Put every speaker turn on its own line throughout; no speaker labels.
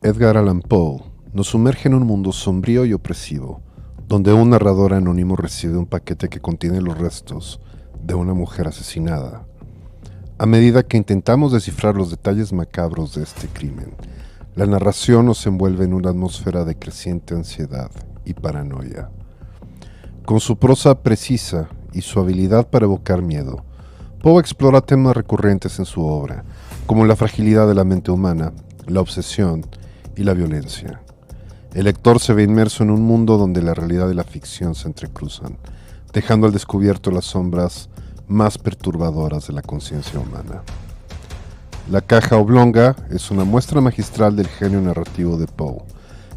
Edgar Allan Poe nos sumerge en un mundo sombrío y opresivo, donde un narrador anónimo recibe un paquete que contiene los restos de una mujer asesinada. A medida que intentamos descifrar los detalles macabros de este crimen, la narración nos envuelve en una atmósfera de creciente ansiedad y paranoia. Con su prosa precisa y su habilidad para evocar miedo, Poe explora temas recurrentes en su obra, como la fragilidad de la mente humana, la obsesión y la violencia. El lector se ve inmerso en un mundo donde la realidad y la ficción se entrecruzan, dejando al descubierto las sombras más perturbadoras de la conciencia humana. La caja oblonga es una muestra magistral del genio narrativo de Poe,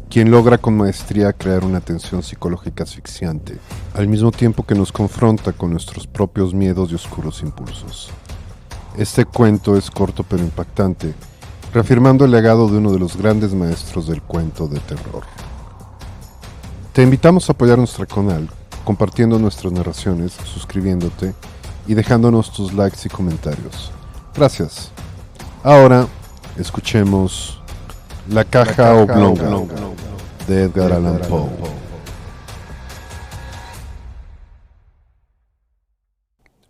quien logra con maestría crear una tensión psicológica asfixiante, al mismo tiempo que nos confronta con nuestros propios miedos y oscuros impulsos. Este cuento es corto pero impactante, reafirmando el legado de uno de los grandes maestros del cuento de terror. Te invitamos a apoyar nuestro canal, compartiendo nuestras narraciones, suscribiéndote y dejándonos tus likes y comentarios. Gracias. Ahora, escuchemos La caja oblonga de Edgar Allan Poe.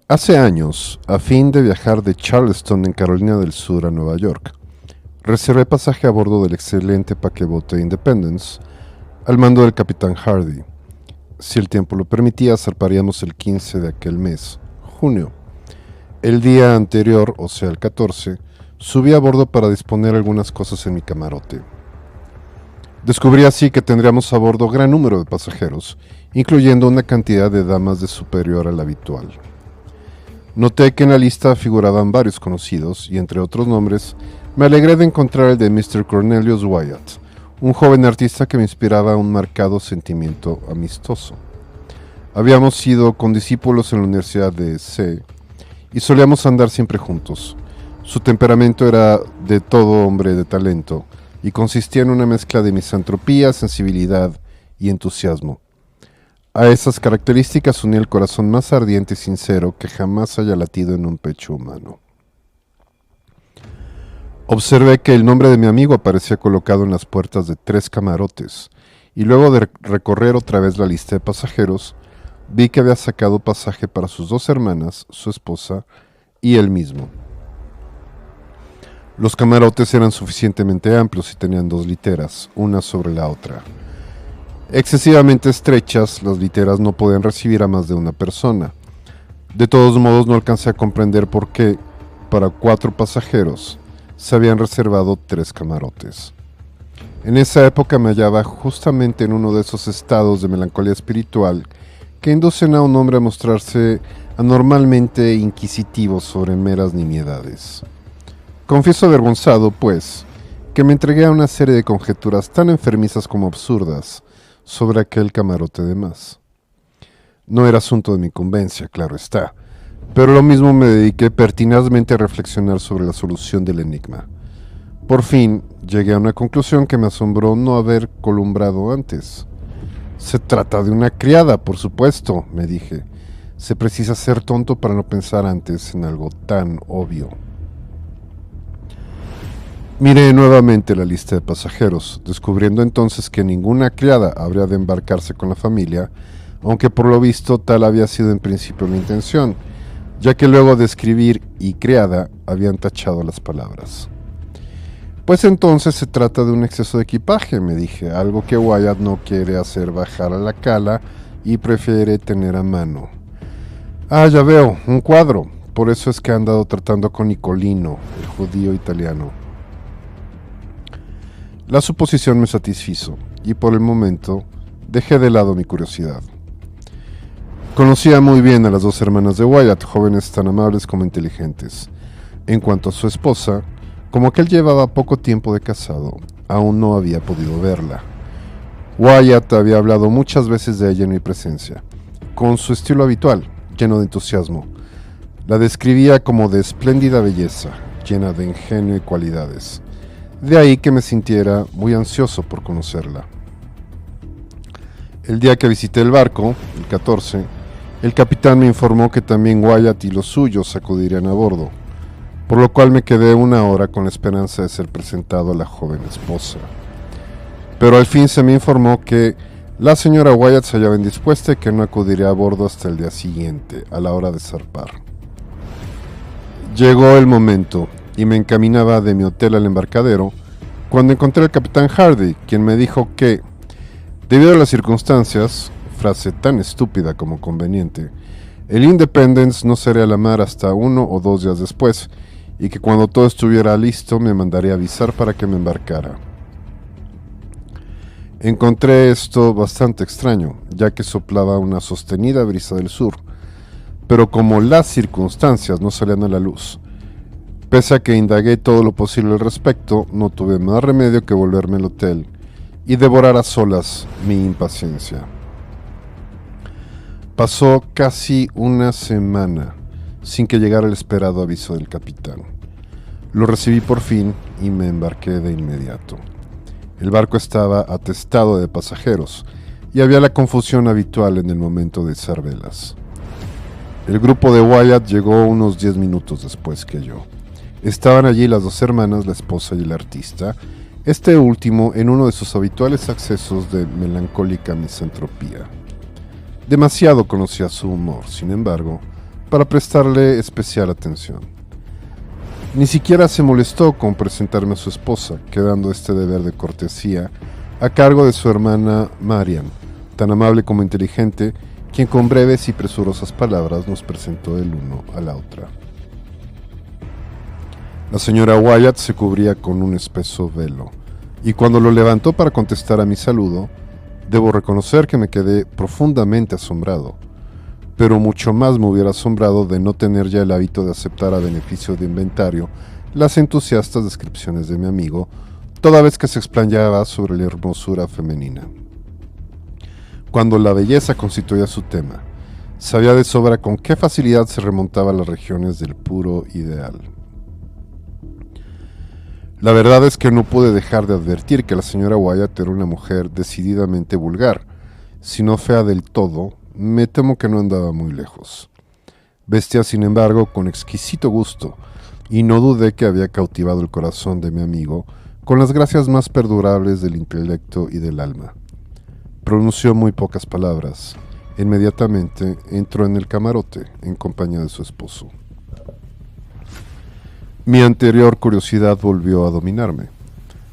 Hace años, a fin de viajar de Charleston en Carolina del Sur a Nueva York, reservé pasaje a bordo del excelente paquebote Independence al mando del capitán Hardy. Si el tiempo lo permitía, zarparíamos el 15 de aquel mes, junio. El día anterior, o sea el 14, subí a bordo para disponer algunas cosas en mi camarote. Descubrí así que tendríamos a bordo gran número de pasajeros, incluyendo una cantidad de damas de superior a la habitual. Noté que en la lista figuraban varios conocidos, y entre otros nombres, me alegré de encontrar el de Mr. Cornelius Wyatt, un joven artista que me inspiraba un marcado sentimiento amistoso. Habíamos sido condiscípulos en la Universidad de C y solíamos andar siempre juntos. Su temperamento era de todo hombre de talento y consistía en una mezcla de misantropía, sensibilidad y entusiasmo. A esas características unía el corazón más ardiente y sincero que jamás haya latido en un pecho humano. Observé que el nombre de mi amigo aparecía colocado en las puertas de 3 camarotes, y luego de recorrer otra vez la lista de pasajeros, vi que había sacado pasaje para sus 2 hermanas, su esposa y él mismo. Los camarotes eran suficientemente amplios y tenían 2 literas, una sobre la otra. Excesivamente estrechas, las literas no podían recibir a más de una persona. De todos modos, no alcancé a comprender por qué, para 4 pasajeros, se habían reservado 3 camarotes. En esa época me hallaba justamente en uno de esos estados de melancolía espiritual que inducen a un hombre a mostrarse anormalmente inquisitivo sobre meras nimiedades. Confieso avergonzado, pues, que me entregué a una serie de conjeturas tan enfermizas como absurdas sobre aquel camarote de más. No era asunto de mi conveniencia, claro está, pero lo mismo me dediqué pertinazmente a reflexionar sobre la solución del enigma. Por fin, llegué a una conclusión que me asombró no haber columbrado antes. Se trata de una criada, por supuesto, me dije. Se precisa ser tonto para no pensar antes en algo tan obvio. Miré nuevamente la lista de pasajeros, descubriendo entonces que ninguna criada habría de embarcarse con la familia, aunque por lo visto tal había sido en principio la intención, ya que luego de escribir y criada habían tachado las palabras. Pues entonces se trata de un exceso de equipaje, me dije, algo que Wyatt no quiere hacer bajar a la cala y prefiere tener a mano. Ah, ya veo, un cuadro, por eso es que ha andado tratando con Nicolino, el judío italiano. La suposición me satisfizo, y por el momento dejé de lado mi curiosidad. Conocía muy bien a las 2 hermanas de Wyatt, jóvenes tan amables como inteligentes. En cuanto a su esposa, como que él llevaba poco tiempo de casado, aún no había podido verla. Wyatt había hablado muchas veces de ella en mi presencia, con su estilo habitual, lleno de entusiasmo. La describía como de espléndida belleza, llena de ingenio y cualidades. De ahí que me sintiera muy ansioso por conocerla. El día que visité el barco, el 14, el capitán me informó que también Wyatt y los suyos acudirían a bordo. por lo cual me quedé una hora con la esperanza de ser presentado a la joven esposa. Pero al fin se me informó que la señora Wyatt se hallaba indispuesta y que no acudiría a bordo hasta el día siguiente, a la hora de zarpar. Llegó el momento y me encaminaba de mi hotel al embarcadero cuando encontré al capitán Hardy, quien me dijo que, debido a las circunstancias, frase tan estúpida como conveniente, el Independence no sería a la mar hasta 1 o 2 días después, y que cuando todo estuviera listo me mandaría avisar para que me embarcara. Encontré esto bastante extraño, ya que soplaba una sostenida brisa del sur, pero como las circunstancias no salían a la luz, pese a que indagué todo lo posible al respecto, no tuve más remedio que volverme al hotel y devorar a solas mi impaciencia. Pasó casi una semana sin que llegara el esperado aviso del capitán. Lo recibí por fin y me embarqué de inmediato. El barco estaba atestado de pasajeros y había la confusión habitual en el momento de izar velas. El grupo de Wyatt llegó unos 10 minutos después que yo. Estaban allí las dos hermanas, la esposa y el artista, este último en uno de sus habituales accesos de melancólica misantropía. Demasiado conocía su humor, sin embargo, para prestarle especial atención. Ni siquiera se molestó con presentarme a su esposa, quedando este deber de cortesía a cargo de su hermana Marian, tan amable como inteligente, quien con breves y presurosas palabras nos presentó el uno a la otra. La señora Wyatt se cubría con un espeso velo, y cuando lo levantó para contestar a mi saludo, debo reconocer que me quedé profundamente asombrado, pero mucho más me hubiera asombrado de no tener ya el hábito de aceptar a beneficio de inventario las entusiastas descripciones de mi amigo, toda vez que se explayaba sobre la hermosura femenina. Cuando la belleza constituía su tema, sabía de sobra con qué facilidad se remontaba a las regiones del puro ideal. La verdad es que no pude dejar de advertir que la señora Wyatt era una mujer decididamente vulgar. Si no fea del todo, me temo que no andaba muy lejos. Vestía, sin embargo, con exquisito gusto, y no dudé que había cautivado el corazón de mi amigo con las gracias más perdurables del intelecto y del alma. Pronunció muy pocas palabras. Inmediatamente entró en el camarote en compañía de su esposo. Mi anterior curiosidad volvió a dominarme.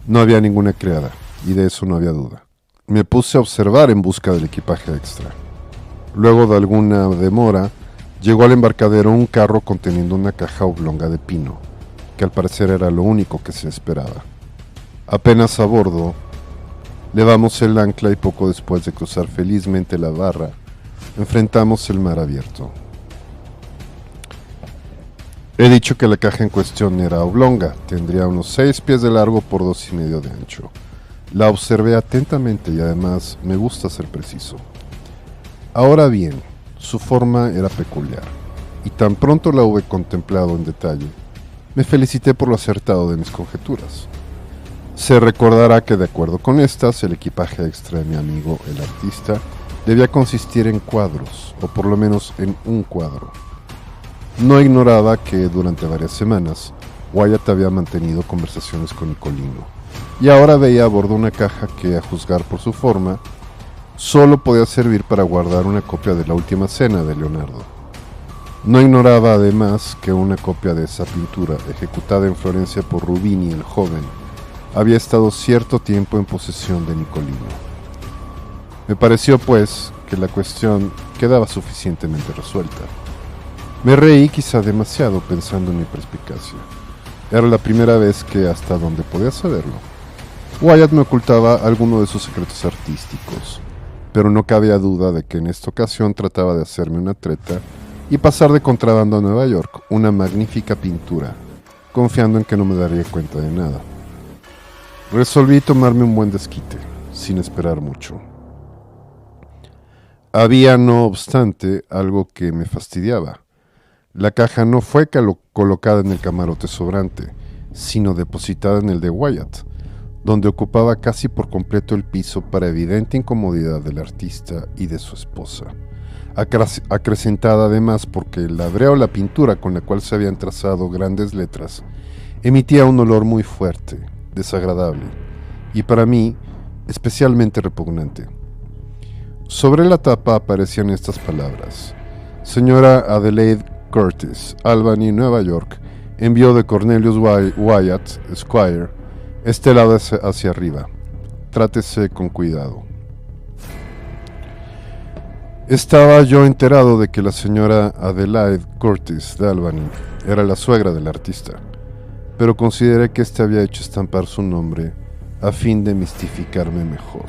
No había ninguna criada, y de eso no había duda. Me puse a observar en busca del equipaje extra. Luego de alguna demora, llegó al embarcadero un carro conteniendo una caja oblonga de pino, que al parecer era lo único que se esperaba. Apenas a bordo, levamos el ancla y poco después de cruzar felizmente la barra, enfrentamos el mar abierto. He dicho que la caja en cuestión era oblonga, tendría unos 6 pies de largo por 2,5 de ancho. La observé atentamente y además me gusta ser preciso. Ahora bien, su forma era peculiar, y tan pronto la hube contemplado en detalle, me felicité por lo acertado de mis conjeturas. Se recordará que de acuerdo con estas, el equipaje extra de mi amigo el artista debía consistir en cuadros, o por lo menos en un cuadro. No ignoraba que durante varias semanas Wyatt había mantenido conversaciones con Nicolino, y ahora veía a bordo una caja que, a juzgar por su forma, solo podía servir para guardar una copia de La Última Cena de Leonardo. No ignoraba además que una copia de esa pintura, ejecutada en Florencia por Rubini el joven, había estado cierto tiempo en posesión de Nicolino. Me pareció, pues, que la cuestión quedaba suficientemente resuelta. Me reí quizá demasiado pensando en mi perspicacia. Era la primera vez que, hasta donde podía saberlo, Wyatt me ocultaba alguno de sus secretos artísticos, pero no cabía duda de que en esta ocasión trataba de hacerme una treta y pasar de contrabando a Nueva York una magnífica pintura, confiando en que no me daría cuenta de nada. Resolví tomarme un buen desquite, sin esperar mucho. Había, no obstante, algo que me fastidiaba. La caja no fue colocada en el camarote sobrante, sino depositada en el de Wyatt, donde ocupaba casi por completo el piso para evidente incomodidad del artista y de su esposa. acrecentada además porque la brea o la pintura con la cual se habían trazado grandes letras emitía un olor muy fuerte, desagradable, y para mí especialmente repugnante. Sobre la tapa aparecían estas palabras: Señora Adelaide Curtis, Albany, Nueva York, envío de Cornelius Wyatt, Esquire, este lado hacia arriba. Trátese con cuidado. Estaba yo enterado de que la señora Adelaide Curtis de Albany era la suegra del artista, pero consideré que éste había hecho estampar su nombre a fin de mistificarme mejor.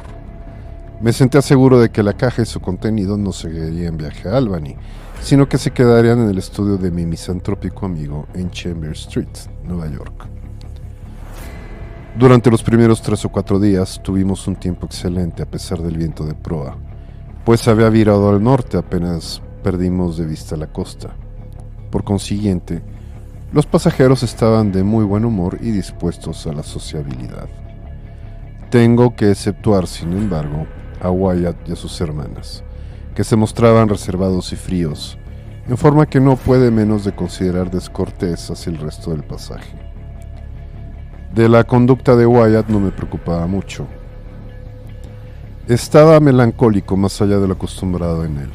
Me senté seguro de que la caja y su contenido no seguirían en viaje a Albany, sino que se quedarían en el estudio de mi misantrópico amigo en Chambers Street, Nueva York. Durante los primeros 3 o 4 días tuvimos un tiempo excelente a pesar del viento de proa, pues había virado al norte apenas perdimos de vista la costa. Por consiguiente, los pasajeros estaban de muy buen humor y dispuestos a la sociabilidad. Tengo que exceptuar, sin embargo, a Wyatt y a sus hermanas, que se mostraban reservados y fríos, en forma que no puede menos de considerar descortés hacia el resto del pasaje. De la conducta de Wyatt no me preocupaba mucho. Estaba melancólico más allá de lo acostumbrado en él.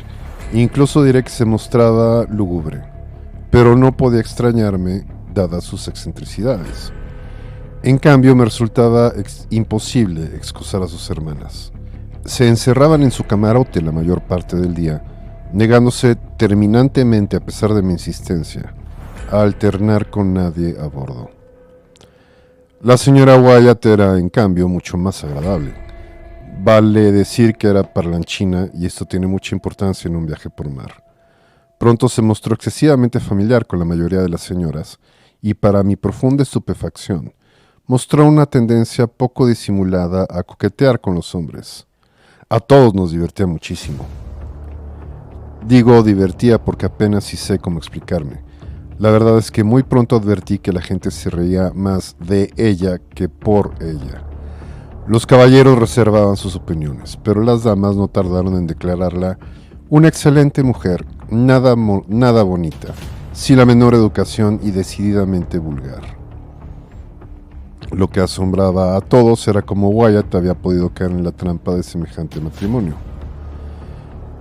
Incluso diré que se mostraba lúgubre, pero no podía extrañarme dadas sus excentricidades. En cambio, me resultaba imposible excusar a sus hermanas. Se encerraban en su camarote la mayor parte del día, negándose terminantemente, a pesar de mi insistencia, a alternar con nadie a bordo. La señora Wyatt era, en cambio, mucho más agradable. Vale decir que era parlanchina, y esto tiene mucha importancia en un viaje por mar. Pronto se mostró excesivamente familiar con la mayoría de las señoras, y para mi profunda estupefacción, mostró una tendencia poco disimulada a coquetear con los hombres. A todos nos divertía muchísimo. Digo divertía porque apenas sí sé cómo explicarme. La verdad es que muy pronto advertí que la gente se reía más de ella que por ella. Los caballeros reservaban sus opiniones, pero las damas no tardaron en declararla una excelente mujer, nada bonita, sin la menor educación y decididamente vulgar. Lo que asombraba a todos era cómo Wyatt había podido caer en la trampa de semejante matrimonio.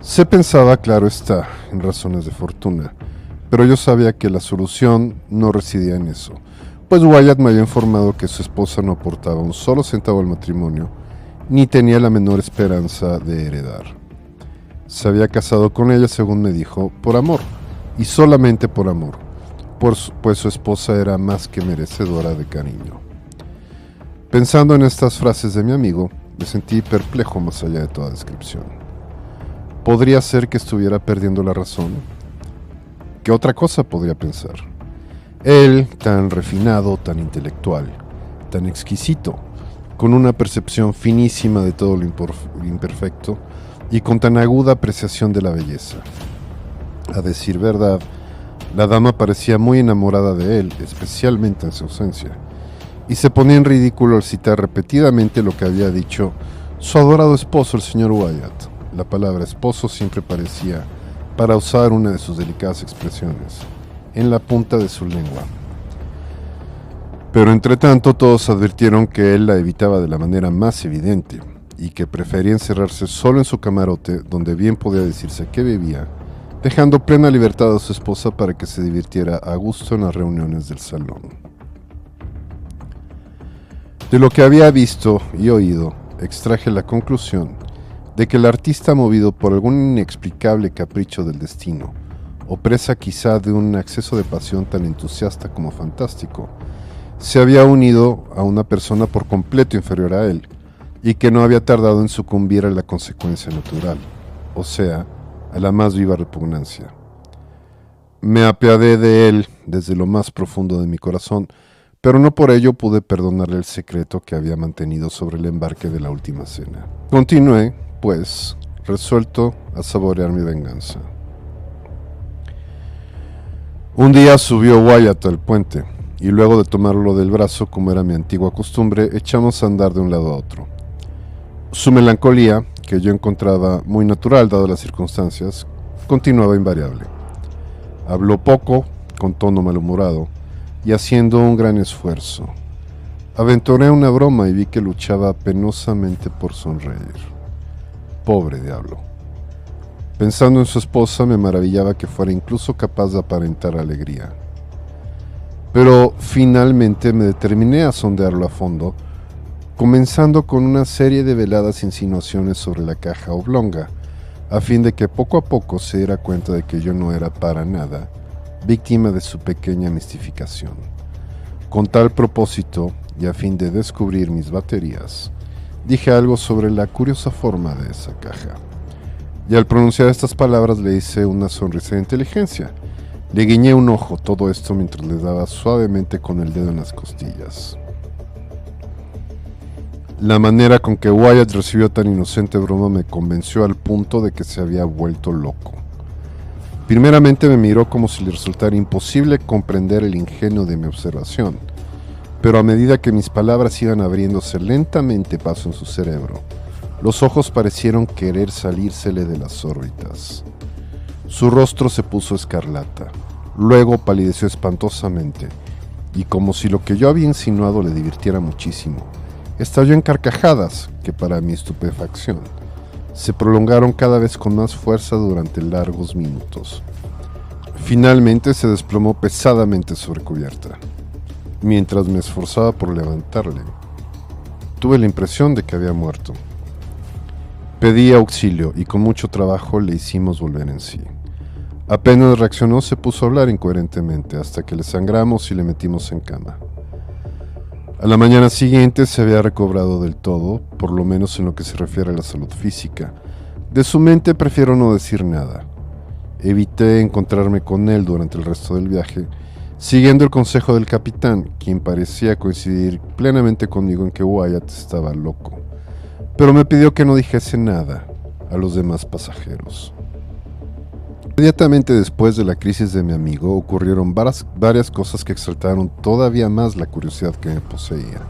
Se pensaba, claro está, en razones de fortuna, pero yo sabía que la solución no residía en eso, pues Wyatt me había informado que su esposa no aportaba un solo centavo al matrimonio, ni tenía la menor esperanza de heredar. Se había casado con ella, según me dijo, por amor, y solamente por amor, pues su esposa era más que merecedora de cariño. Pensando en estas frases de mi amigo, me sentí perplejo más allá de toda descripción. ¿Podría ser que estuviera perdiendo la razón? ¿Qué otra cosa podría pensar? Él, tan refinado, tan intelectual, tan exquisito, con una percepción finísima de todo lo imperfecto y con tan aguda apreciación de la belleza. A decir verdad, la dama parecía muy enamorada de él, especialmente en su ausencia, y se ponía en ridículo al citar repetidamente lo que había dicho su adorado esposo, el señor Wyatt. La palabra esposo siempre parecía, para usar una de sus delicadas expresiones, en la punta de su lengua. Pero entre tanto todos advirtieron que él la evitaba de la manera más evidente y que prefería encerrarse solo en su camarote, donde bien podía decirse que bebía, dejando plena libertad a su esposa para que se divirtiera a gusto en las reuniones del salón. De lo que había visto y oído, extraje la conclusión de que el artista, movido por algún inexplicable capricho del destino, o presa quizá de un acceso de pasión tan entusiasta como fantástico, se había unido a una persona por completo inferior a él, y que no había tardado en sucumbir a la consecuencia natural, o sea, a la más viva repugnancia. Me apiadé de él desde lo más profundo de mi corazón, pero no por ello pude perdonarle el secreto que había mantenido sobre el embarque de la última cena. Continué, pues, resuelto a saborear mi venganza. Un día subió Wyatt al puente, y luego de tomarlo del brazo, como era mi antigua costumbre, echamos a andar de un lado a otro. Su melancolía, que yo encontraba muy natural dadas las circunstancias, continuaba invariable. Habló poco, con tono malhumorado, y haciendo un gran esfuerzo. Aventuré una broma y vi que luchaba penosamente por sonreír. Pobre diablo. Pensando en su esposa, me maravillaba que fuera incluso capaz de aparentar alegría. Pero finalmente me determiné a sondearlo a fondo, comenzando con una serie de veladas insinuaciones sobre la caja oblonga, a fin de que poco a poco se diera cuenta de que yo no era para nada víctima de su pequeña mistificación. Con tal propósito, y a fin de descubrir mis baterías, dije algo sobre la curiosa forma de esa caja. Y al pronunciar estas palabras le hice una sonrisa de inteligencia. Le guiñé un ojo, todo esto mientras le daba suavemente con el dedo en las costillas. La manera con que Wyatt recibió tan inocente broma me convenció al punto de que se había vuelto loco. Primeramente me miró como si le resultara imposible comprender el ingenio de mi observación, pero a medida que mis palabras iban abriéndose lentamente paso en su cerebro, los ojos parecieron querer salírsele de las órbitas. Su rostro se puso escarlata, luego palideció espantosamente, y como si lo que yo había insinuado le divirtiera muchísimo, estalló en carcajadas que, para mi estupefacción, se prolongaron cada vez con más fuerza durante largos minutos. Finalmente se desplomó pesadamente sobre cubierta. Mientras me esforzaba por levantarle, tuve la impresión de que había muerto. Pedí auxilio y con mucho trabajo le hicimos volver en sí. Apenas reaccionó, se puso a hablar incoherentemente hasta que le sangramos y le metimos en cama. A la mañana siguiente se había recobrado del todo, por lo menos en lo que se refiere a la salud física. De su mente prefiero no decir nada. Evité encontrarme con él durante el resto del viaje, siguiendo el consejo del capitán, quien parecía coincidir plenamente conmigo en que Wyatt estaba loco, pero me pidió que no dijese nada a los demás pasajeros. Inmediatamente después de la crisis de mi amigo ocurrieron varias cosas que exaltaron todavía más la curiosidad que me poseía.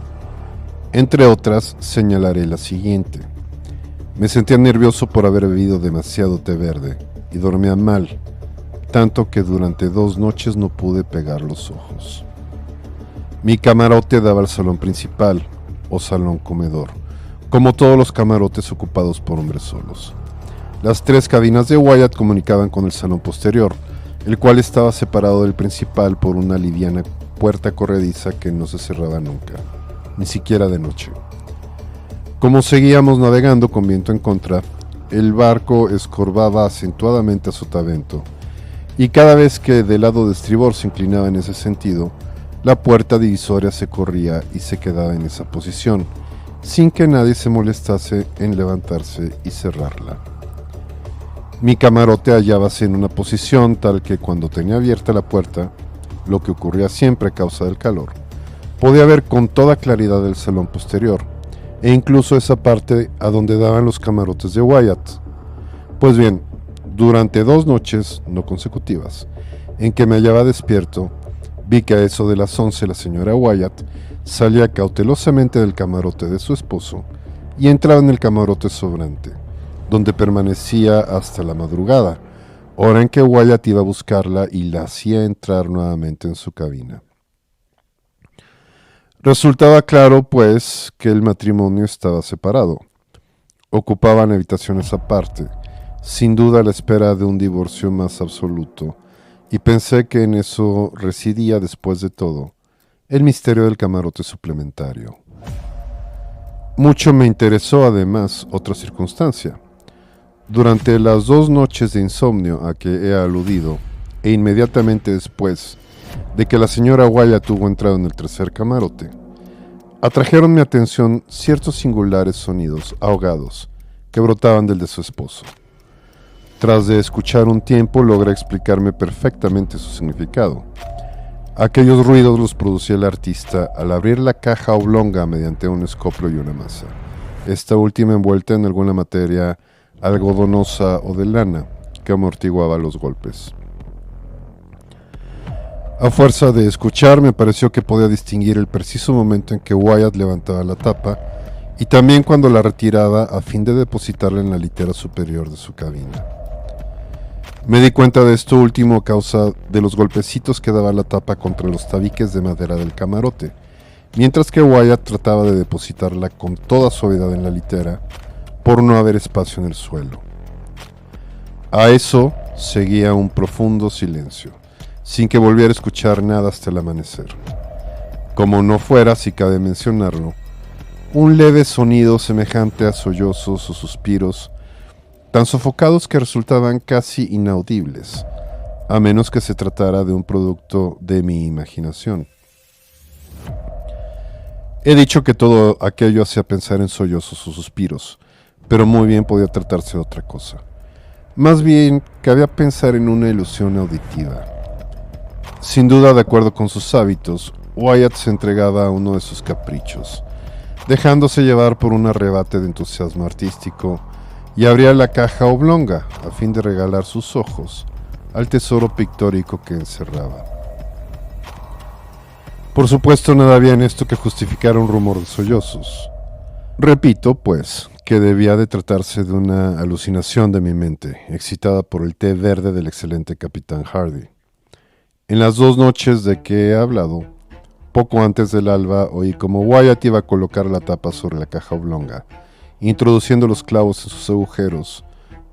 Entre otras, señalaré la siguiente. Me sentía nervioso por haber bebido demasiado té verde y dormía mal, tanto que durante 2 noches no pude pegar los ojos. Mi camarote daba al salón principal, o salón comedor, como todos los camarotes ocupados por hombres solos. Las 3 cabinas de Wyatt comunicaban con el salón posterior, el cual estaba separado del principal por una liviana puerta corrediza que no se cerraba nunca, ni siquiera de noche. Como seguíamos navegando con viento en contra, el barco escorbaba acentuadamente a sotavento, y cada vez que del lado de estribor se inclinaba en ese sentido, la puerta divisoria se corría y se quedaba en esa posición, sin que nadie se molestase en levantarse y cerrarla. Mi camarote hallábase en una posición tal que cuando tenía abierta la puerta, lo que ocurría siempre a causa del calor, podía ver con toda claridad el salón posterior, e incluso esa parte a donde daban los camarotes de Wyatt. Pues bien, durante 2 noches no consecutivas, en que me hallaba despierto, vi que a eso de las 11 la señora Wyatt salía cautelosamente del camarote de su esposo y entraba en el camarote sobrante, donde permanecía hasta la madrugada, hora en que Wyatt iba a buscarla y la hacía entrar nuevamente en su cabina. Resultaba claro, pues, que el matrimonio estaba separado. Ocupaban habitaciones aparte, sin duda a la espera de un divorcio más absoluto, y pensé que en eso residía, después de todo, el misterio del camarote suplementario. Mucho me interesó, además, otra circunstancia. Durante las 2 noches de insomnio a que he aludido, e inmediatamente después de que la señora Wyatt hubo entrado en el tercer camarote, atrajeron mi atención ciertos singulares sonidos ahogados que brotaban del de su esposo. Tras de escuchar un tiempo, logré explicarme perfectamente su significado. Aquellos ruidos los producía el artista al abrir la caja oblonga mediante un escoplo y una masa, esta última envuelta en alguna materia algodonosa o de lana que amortiguaba los golpes. A fuerza de escuchar, me pareció que podía distinguir el preciso momento en que Wyatt levantaba la tapa y también cuando la retiraba a fin de depositarla en la litera superior de su cabina. Me di cuenta de esto último a causa de los golpecitos que daba la tapa contra los tabiques de madera del camarote, mientras que Wyatt trataba de depositarla con toda suavidad en la litera por no haber espacio en el suelo. A eso seguía un profundo silencio, sin que volviera a escuchar nada hasta el amanecer. Como no fuera, si cabe mencionarlo, un leve sonido semejante a sollozos o suspiros, tan sofocados que resultaban casi inaudibles, a menos que se tratara de un producto de mi imaginación. He dicho que todo aquello hacía pensar en sollozos o suspiros, pero muy bien podía tratarse de otra cosa. Más bien, cabía pensar en una ilusión auditiva. Sin duda, de acuerdo con sus hábitos, Wyatt se entregaba a uno de sus caprichos, dejándose llevar por un arrebate de entusiasmo artístico, y abría la caja oblonga a fin de regalar sus ojos al tesoro pictórico que encerraba. Por supuesto, nada había en esto que justificara un rumor de sollozos. Repito, pues, que debía de tratarse de una alucinación de mi mente, excitada por el té verde del excelente Capitán Hardy. En las 2 noches de que he hablado, poco antes del alba, oí como Wyatt iba a colocar la tapa sobre la caja oblonga, introduciendo los clavos en sus agujeros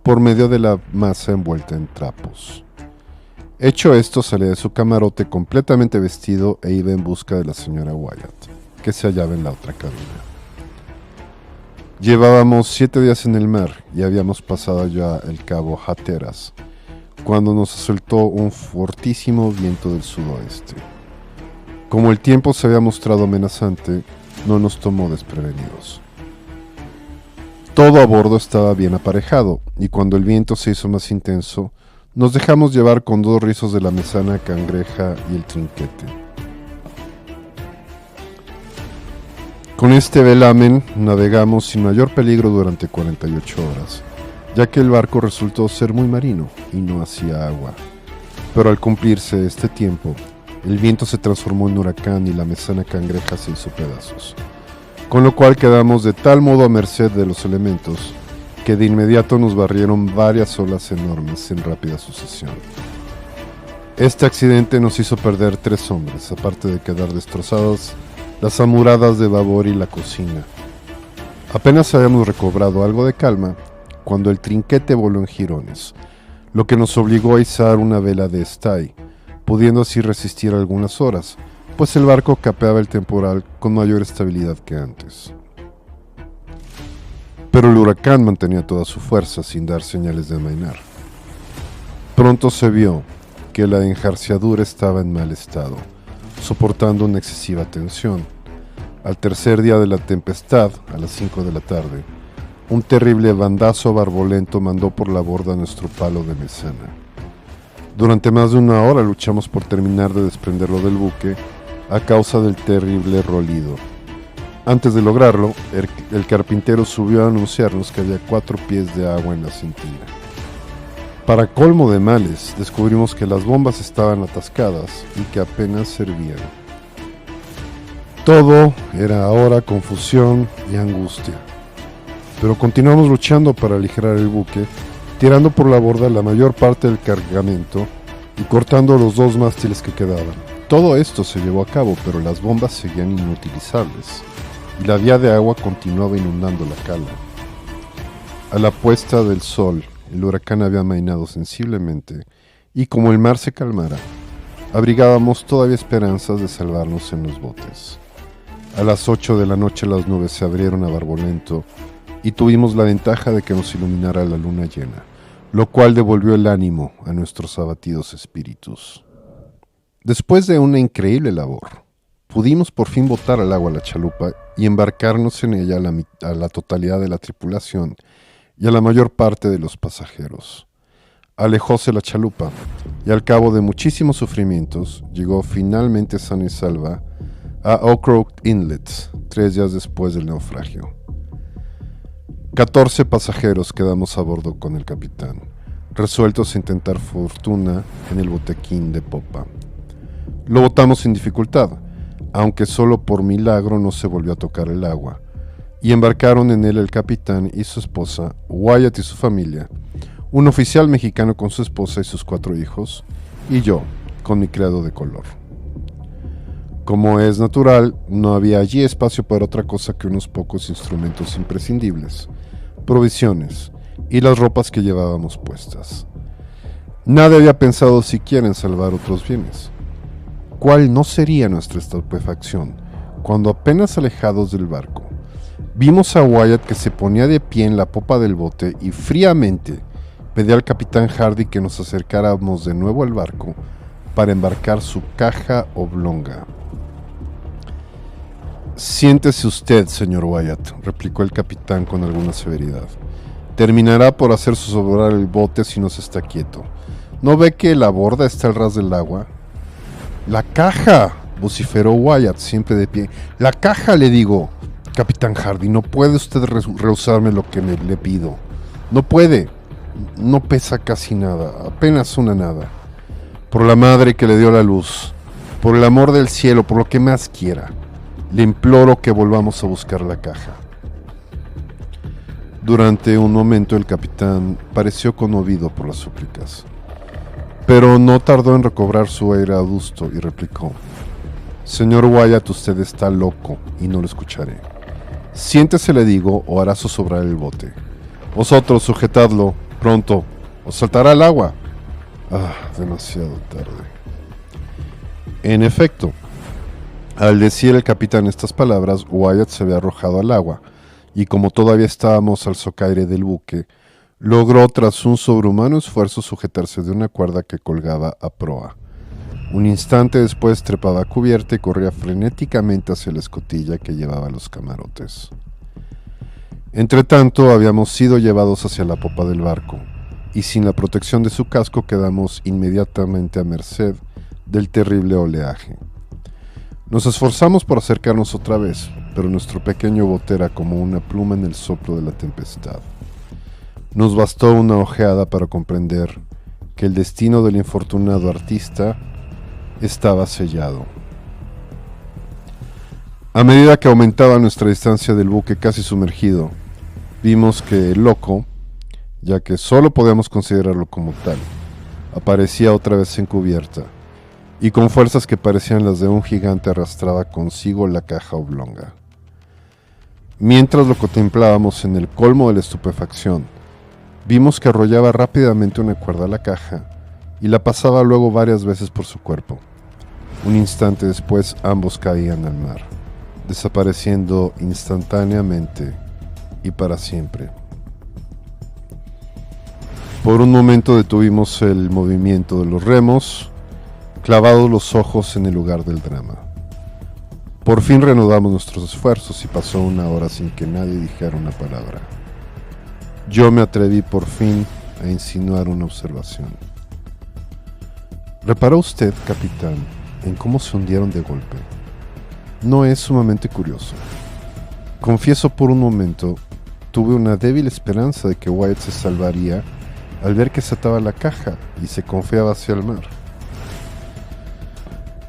por medio de la masa envuelta en trapos. Hecho esto, salí de su camarote completamente vestido e iba en busca de la señora Wyatt, que se hallaba en la otra cabina. Llevábamos 7 días en el mar y habíamos pasado ya el cabo Hatteras, cuando nos asaltó un fortísimo viento del sudoeste. Como el tiempo se había mostrado amenazante, no nos tomó desprevenidos. Todo a bordo estaba bien aparejado, y cuando el viento se hizo más intenso, nos dejamos llevar con 2 rizos de la mesana cangreja y el trinquete. Con este velamen navegamos sin mayor peligro durante 48 horas, ya que el barco resultó ser muy marino y no hacía agua. Pero al cumplirse este tiempo, el viento se transformó en huracán y la mesana cangreja se hizo pedazos, con lo cual quedamos de tal modo a merced de los elementos que de inmediato nos barrieron varias olas enormes en rápida sucesión. Este accidente nos hizo perder 3 hombres, aparte de quedar destrozadas las amuradas de babor y la cocina. Apenas habíamos recobrado algo de calma cuando el trinquete voló en jirones, lo que nos obligó a izar una vela de estay, pudiendo así resistir algunas horas, pues el barco capeaba el temporal con mayor estabilidad que antes. Pero el huracán mantenía toda su fuerza sin dar señales de amainar. Pronto se vio que la enjarciadura estaba en mal estado, soportando una excesiva tensión. Al tercer día de la tempestad, a las 5 de la tarde, un terrible bandazo barbolento mandó por la borda nuestro palo de mesana. Durante más de 1 hora luchamos por terminar de desprenderlo del buque a causa del terrible rolido. Antes de lograrlo, el carpintero subió a anunciarnos que había 4 pies de agua en la sentina. Para colmo de males, descubrimos que las bombas estaban atascadas y que apenas servían. Todo era ahora confusión y angustia. Pero continuamos luchando para aligerar el buque, tirando por la borda la mayor parte del cargamento y cortando los 2 mástiles que quedaban. Todo esto se llevó a cabo, pero las bombas seguían inutilizables y la vía de agua continuaba inundando la cala. A la puesta del sol, el huracán había amainado sensiblemente y como el mar se calmara, abrigábamos todavía esperanzas de salvarnos en los botes. A las 8 de la noche las nubes se abrieron a barbolento y tuvimos la ventaja de que nos iluminara la luna llena, lo cual devolvió el ánimo a nuestros abatidos espíritus. Después de una increíble labor, pudimos por fin botar al agua la chalupa y embarcarnos en ella a la totalidad de la tripulación y a la mayor parte de los pasajeros. Alejóse la chalupa y al cabo de muchísimos sufrimientos llegó finalmente sana y salva a Oakrok Inlet 3 días después del naufragio. 14 pasajeros quedamos a bordo con el capitán, resueltos a intentar fortuna en el botequín de popa. Lo botamos sin dificultad, aunque solo por milagro no se volvió a tocar el agua, y embarcaron en él el capitán y su esposa, Wyatt y su familia, un oficial mexicano con su esposa y sus 4 hijos, y yo, con mi criado de color. Como es natural, no había allí espacio para otra cosa que unos pocos instrumentos imprescindibles, provisiones y las ropas que llevábamos puestas. Nadie había pensado siquiera en salvar otros bienes. ¿Cuál no sería nuestra estupefacción cuando, apenas alejados del barco, vimos a Wyatt que se ponía de pie en la popa del bote y fríamente pedía al capitán Hardy que nos acercáramos de nuevo al barco para embarcar su caja oblonga? «Siéntese usted, señor Wyatt», replicó el capitán con alguna severidad. «Terminará por hacer zozobrar el bote si no se está quieto. ¿No ve que la borda está al ras del agua?» «¡La caja!», vociferó Wyatt, siempre de pie. «¡La caja, le digo! Capitán Hardy, no puede usted rehusarme lo que le pido. No puede. No pesa casi nada, apenas una nada. Por la madre que le dio la luz, por el amor del cielo, por lo que más quiera, le imploro que volvamos a buscar la caja». Durante un momento el capitán pareció conmovido por las súplicas, pero no tardó en recobrar su aire adusto y replicó: «Señor Wyatt, usted está loco y no lo escucharé. Siéntese, le digo, o hará zozobrar el bote. Vosotros sujetadlo, pronto, o saltará al agua». Demasiado tarde. En efecto, al decir el capitán estas palabras, Wyatt se había arrojado al agua, y como todavía estábamos al socaire del buque, logró tras un sobrehumano esfuerzo sujetarse de una cuerda que colgaba a proa. Un instante después trepaba a cubierta y corría frenéticamente hacia la escotilla que llevaba a los camarotes. Entretanto, habíamos sido llevados hacia la popa del barco, y sin la protección de su casco quedamos inmediatamente a merced del terrible oleaje. Nos esforzamos por acercarnos otra vez, pero nuestro pequeño bote era como una pluma en el soplo de la tempestad. Nos bastó una ojeada para comprender que el destino del infortunado artista estaba sellado. A medida que aumentaba nuestra distancia del buque casi sumergido, vimos que el loco, ya que solo podíamos considerarlo como tal, aparecía otra vez en cubierta, y con fuerzas que parecían las de un gigante arrastraba consigo la caja oblonga. Mientras lo contemplábamos en el colmo de la estupefacción, vimos que arrollaba rápidamente una cuerda a la caja y la pasaba luego varias veces por su cuerpo. Un instante después ambos caían al mar, desapareciendo instantáneamente y para siempre. Por un momento detuvimos el movimiento de los remos, clavados los ojos en el lugar del drama. Por fin reanudamos nuestros esfuerzos y pasó una hora sin que nadie dijera una palabra. Yo me atreví por fin a insinuar una observación. ¿Reparó usted, capitán, en cómo se hundieron de golpe? ¿No es sumamente curioso? Confieso, por un momento tuve una débil esperanza de que Wyatt se salvaría al ver que se ataba la caja y se confiaba hacia el mar.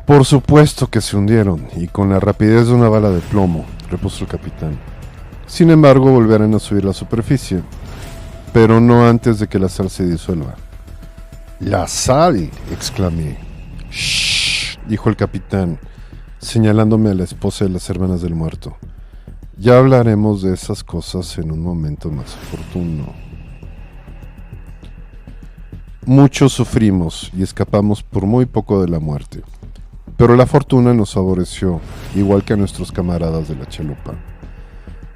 «Por supuesto que se hundieron, y con la rapidez de una bala de plomo», repuso el capitán. «Sin embargo, volverán a subir la superficie, pero no antes de que la sal se disuelva». «¡La sal!», exclamé. «Shh», dijo el capitán, señalándome a la esposa de las hermanas del muerto. «Ya hablaremos de esas cosas en un momento más oportuno». Muchos sufrimos y escapamos por muy poco de la muerte, pero la fortuna nos favoreció, igual que a nuestros camaradas de la chalupa.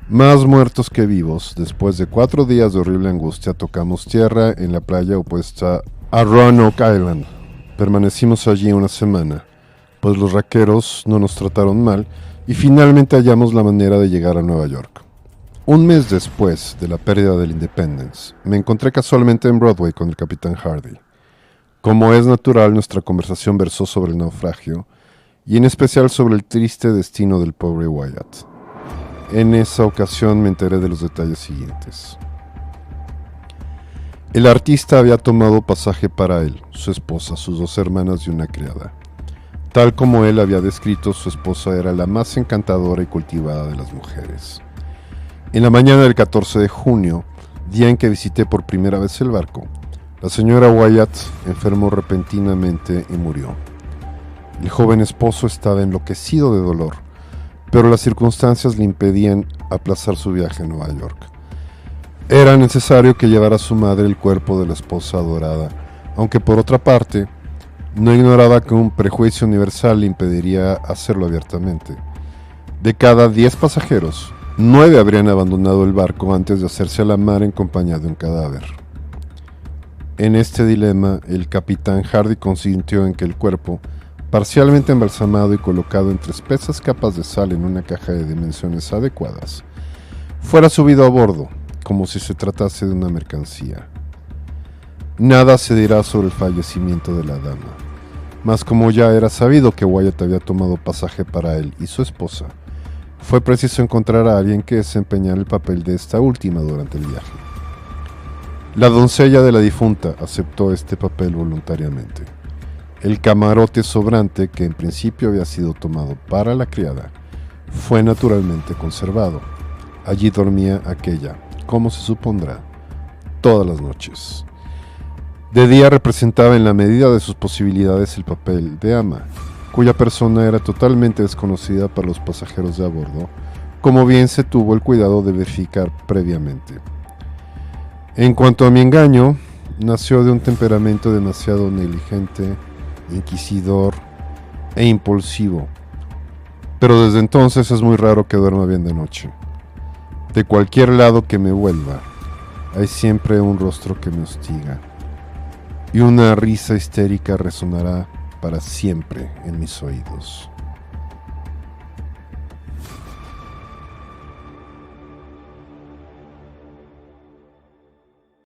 Más muertos que vivos, después de 4 días de horrible angustia, tocamos tierra en la playa opuesta a Roanoke Island. Permanecimos allí una semana, pues los raqueros no nos trataron mal y finalmente hallamos la manera de llegar a Nueva York. Un mes después de la pérdida del Independence, me encontré casualmente en Broadway con el capitán Hardy. Como es natural, nuestra conversación versó sobre el naufragio y en especial sobre el triste destino del pobre Wyatt. En esa ocasión me enteré de los detalles siguientes. El artista había tomado pasaje para él, su esposa, sus 2 hermanas y una criada. Tal como él había descrito, su esposa era la más encantadora y cultivada de las mujeres. En la mañana del 14 de junio, día en que visité por primera vez el barco, La señora Wyatt enfermó repentinamente y murió. El joven esposo estaba enloquecido de dolor, pero las circunstancias le impedían aplazar su viaje a Nueva York. Era necesario que llevara a su madre el cuerpo de la esposa adorada, aunque por otra parte, no ignoraba que un prejuicio universal le impediría hacerlo abiertamente. De cada 10 pasajeros, 9 habrían abandonado el barco antes de hacerse a la mar en compañía de un cadáver. En este dilema, el capitán Hardy consintió en que el cuerpo, parcialmente embalsamado y colocado entre espesas capas de sal en una caja de dimensiones adecuadas, fuera subido a bordo, como si se tratase de una mercancía. Nada se dirá sobre el fallecimiento de la dama, mas como ya era sabido que Wyatt había tomado pasaje para él y su esposa, fue preciso encontrar a alguien que desempeñara el papel de esta última durante el viaje. La doncella de la difunta aceptó este papel voluntariamente. El camarote sobrante, que en principio había sido tomado para la criada, fue naturalmente conservado. Allí dormía aquella, como se supondrá, todas las noches. De día representaba en la medida de sus posibilidades el papel de ama, cuya persona era totalmente desconocida para los pasajeros de a bordo, como bien se tuvo el cuidado de verificar previamente. En cuanto a mi engaño, nació de un temperamento demasiado negligente, inquisidor e impulsivo, pero desde entonces es muy raro que duerma bien de noche. De cualquier lado que me vuelva, hay siempre un rostro que me hostiga, y una risa histérica resonará para siempre en mis oídos.